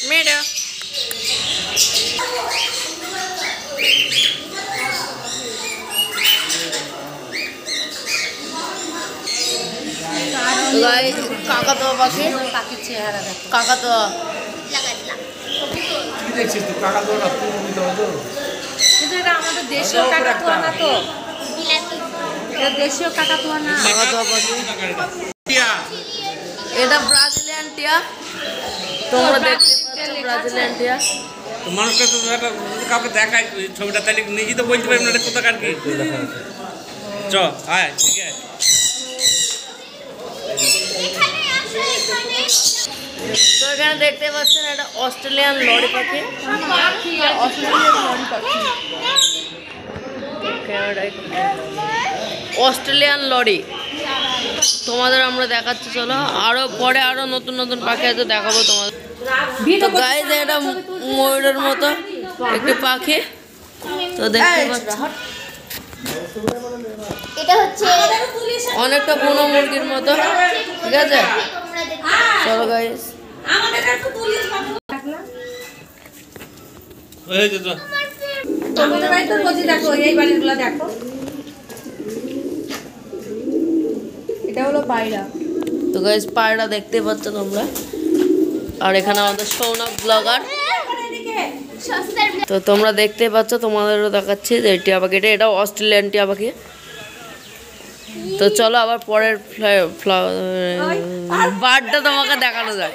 Mira. কাকাতুয়া পাখি, পাখির চেহারা দেখো। কাকাতুয়া কিন্তু এটা আমাদের দেশীয় কাকাতুয়া না তো, এটা দেশীয় কাকাতুয়া না। কাকাতুয়া পাখি, এটা ব্রাজিলিয়ান টিয়া। তোমরা দেখতে পাচ্ছ ব্রাজিলিয়ান টিয়া। মানুষটা তো কাউকে দেখায় ছবিটা, তাহলে নিজে তো বলতে পারবেন না কোথাকার কি। চ আয়, ঠিক আছে। তো এখানে দেখতে পাচ্ছেন এটা অস্ট্রেলিয়ান লরি পাখি। অস্ট্রেলিয়ান লরি তোমাদের আমরা দেখাচ্ছি। চলো আরো পরে আরো নতুন নতুন পাখি আছে, দেখাবো তোমাদের। তো গাইস এটা ময়ূরের মতো একটি পাখি, তো দেখতে পাচ্ছ এটা হচ্ছে অনেকটা বুনো মুরগির মতো, ঠিক আছে। চলো গাইস, তোমাদের বাড়ি তো রোজই দেখো, এই বাড়িগুলো দেখো। এটা হলো পায়রা। তো গাইস পায়রা দেখতে পাচ্ছ তোমরা। আর এখানে আমাদের সৌনক ব্লগার। তো তোমরা দেখতে পাচ্ছ, তোমাদেরও দেখাচ্ছি যে টিয়া পাখিটা, এটাও অস্ট্রেলিয়ান টিয়া পাখি। তো চলো আবার পরের বার্ডটা তোমাকে দেখানো যায়।